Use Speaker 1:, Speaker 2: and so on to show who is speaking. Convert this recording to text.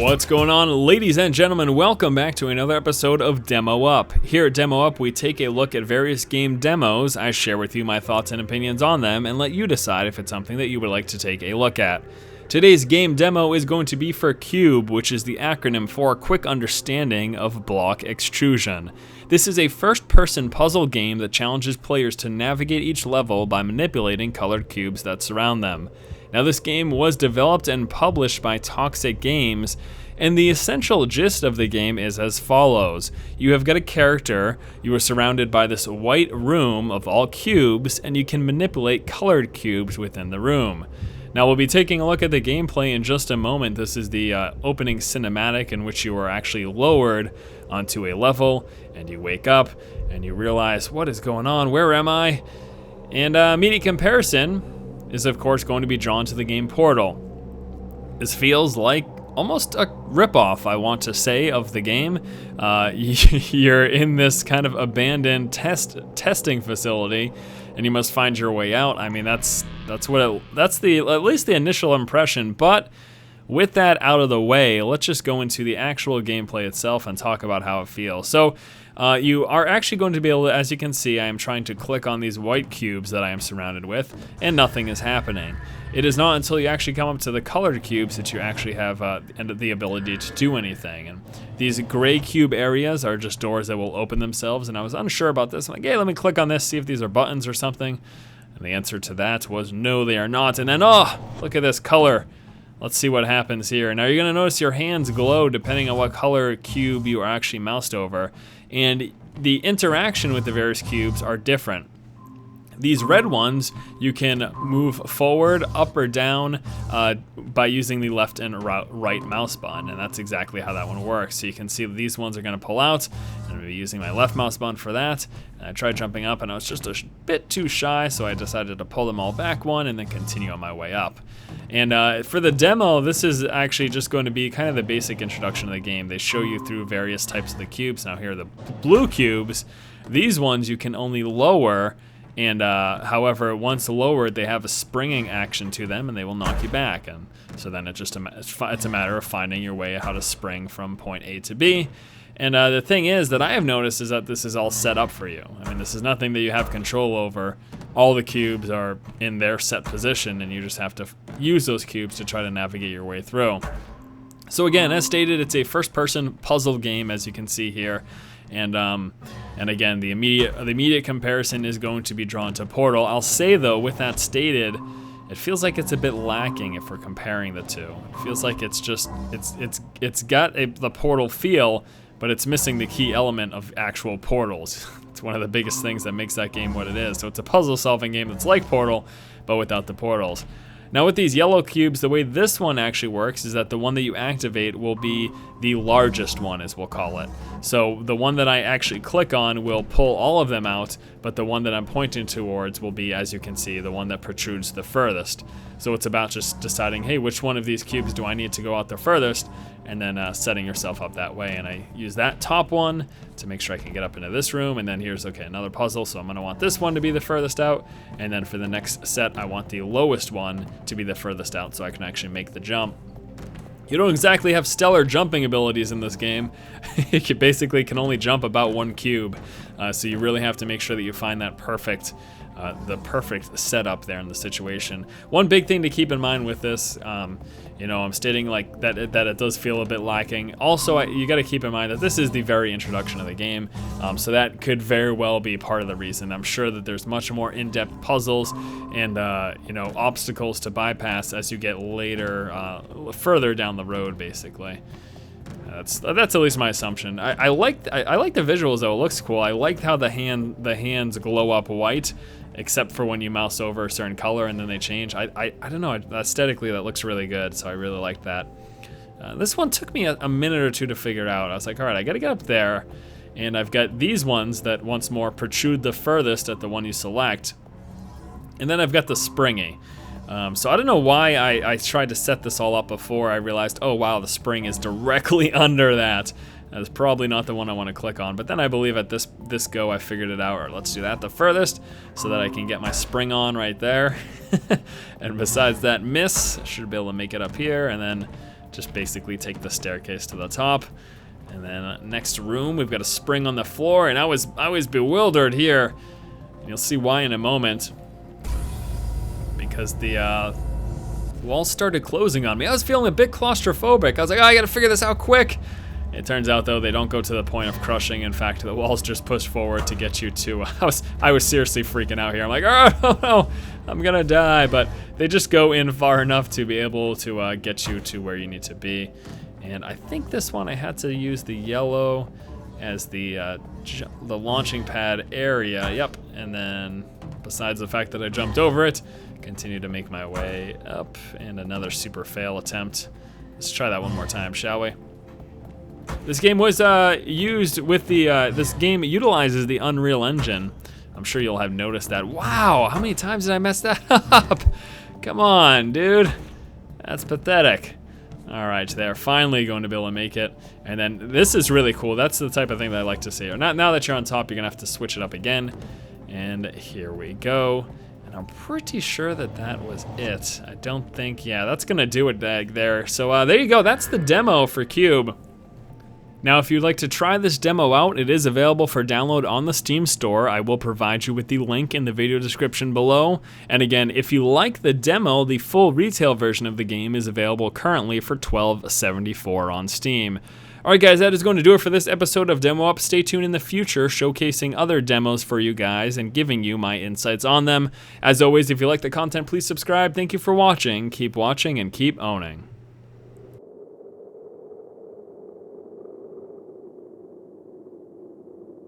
Speaker 1: What's going on, ladies and gentlemen? Welcome back to another episode of Demo Up. Here at Demo Up, we take a look at various game demos. I share with you my thoughts and opinions on them and let you decide if it's something that you would like to take a look at. Today's game demo is going to be for Q.U.B.E, which is the acronym for Quick Understanding of Block Extrusion. This is a first-person puzzle game that challenges players to navigate each level by manipulating colored cubes that surround them. Now, this game was developed and published by Toxic Games, and the essential gist of the game is as follows. You have got a character, you are surrounded by this white room of all cubes, and you can manipulate colored cubes within the room. Now, we'll be taking a look at the gameplay in just a moment. This is the opening cinematic in which you are actually lowered onto a level, and you wake up, and you realize, what is going on? Where am I? And immediate comparison is of course going to be drawn to the game Portal. This feels like almost a ripoff, I want to say, of the game. You're in this kind of abandoned testing facility, and you must find your way out. I mean, that's at least the initial impression. But with that out of the way, let's just go into the actual gameplay itself and talk about how it feels. So you are actually going to be able to, as you can see, I am trying to click on these white cubes that I am surrounded with, and nothing is happening. It is not until you actually come up to the colored cubes that you actually have the ability to do anything. And these gray cube areas are just doors that will open themselves, and I was unsure about this. I'm like, hey, let me click on this, see if these are buttons or something. And the answer to that was no, they are not. And then, oh, look at this color. Let's see what happens here. Now you're gonna notice your hands glow depending on what color cube you are actually moused over. And the interaction with the various cubes are different. These red ones, you can move forward, up or down by using the left and right mouse button, and that's exactly how that one works. So you can see these ones are gonna pull out, and I'm gonna be using my left mouse button for that. And I tried jumping up and I was just a bit too shy, so I decided to pull them all back one and then continue on my way up. And for the demo, this is actually just going to be kind of the basic introduction of the game. They show you through various types of the cubes. Now here are the blue cubes. These ones you can only lower, and however, once lowered, they have a springing action to them, and they will knock you back. And so then it's a matter of finding your way how to spring from point A to B. And the thing is that I have noticed is that this is all set up for you. I mean, this is nothing that you have control over. All the cubes are in their set position, and you just have to use those cubes to try to navigate your way through. So again, as stated, it's a first-person puzzle game, as you can see here. And again, the immediate comparison is going to be drawn to Portal. I'll say though, with that stated, it feels like it's a bit lacking if we're comparing the two. It feels like it's got the Portal feel, but it's missing the key element of actual portals. It's one of the biggest things that makes that game what it is. So it's a puzzle-solving game that's like Portal, but without the portals. Now with these yellow cubes, the way this one actually works is that the one that you activate will be the largest one, as we'll call it. So the one that I actually click on will pull all of them out, but the one that I'm pointing towards will be, as you can see, the one that protrudes the furthest. So it's about just deciding, hey, which one of these cubes do I need to go out the furthest, and then setting yourself up that way. And I use that top one to make sure I can get up into this room, and then here's, okay, another puzzle, so I'm gonna want this one to be the furthest out, and then for the next set, I want the lowest one to be the furthest out so I can actually make the jump. You don't exactly have stellar jumping abilities in this game. You basically can only jump about one cube, so you really have to make sure that you find that the perfect setup there in the situation. One big thing to keep in mind with this, I'm stating like that it does feel a bit lacking. Also, you got to keep in mind that this is the very introduction of the game, so that could very well be part of the reason. I'm sure that there's much more in-depth puzzles and obstacles to bypass as you get later, further down the road, basically. That's at least my assumption. I like the visuals though. It looks cool. I like how the hands glow up white, except for when you mouse over a certain color and then they change. I don't know. Aesthetically, that looks really good. So I really like that. This one took me a minute or two to figure out. I was like, all right, I got to get up there, and I've got these ones that once more protrude the furthest at the one you select, and then I've got the springy. So I don't know why I tried to set this all up before I realized, oh wow, the spring is directly under that. That's probably not the one I want to click on, but then I believe at this go I figured it out. Or let's do that the furthest so that I can get my spring on right there. And besides that miss, I should be able to make it up here and then just basically take the staircase to the top. And then next room, we've got a spring on the floor, and I was bewildered here. And you'll see why in a moment. Because the walls started closing on me. I was feeling a bit claustrophobic. I was like, oh, I gotta figure this out quick. It turns out, though, they don't go to the point of crushing. In fact, the walls just push forward to get you to... I was seriously freaking out here. I'm like, oh, no, I'm gonna die. But they just go in far enough to be able to get you to where you need to be. And I think this one I had to use the yellow as the launching pad area. Yep, and then besides the fact that I jumped over it, continue to make my way up. And another super fail attempt. Let's try that one more time, shall we? This game was used with the, this game utilizes the Unreal Engine. I'm sure you'll have noticed that. Wow, how many times did I mess that up? Come on, dude. That's pathetic. All right, they're finally going to be able to make it. And then this is really cool. That's the type of thing that I like to see. Now that you're on top, you're gonna have to switch it up again. And here we go. And I'm pretty sure that that was it. I don't think, yeah, that's gonna do it there. So there you go, that's the demo for Q.U.B.E. Now, if you'd like to try this demo out, it is available for download on the Steam store. I will provide you with the link in the video description below. And again, if you like the demo, the full retail version of the game is available currently for $12.74 on Steam. Alright guys, that is going to do it for this episode of Demo Up. Stay tuned in the future, showcasing other demos for you guys and giving you my insights on them. As always, if you like the content, please subscribe. Thank you for watching, keep and keep owning.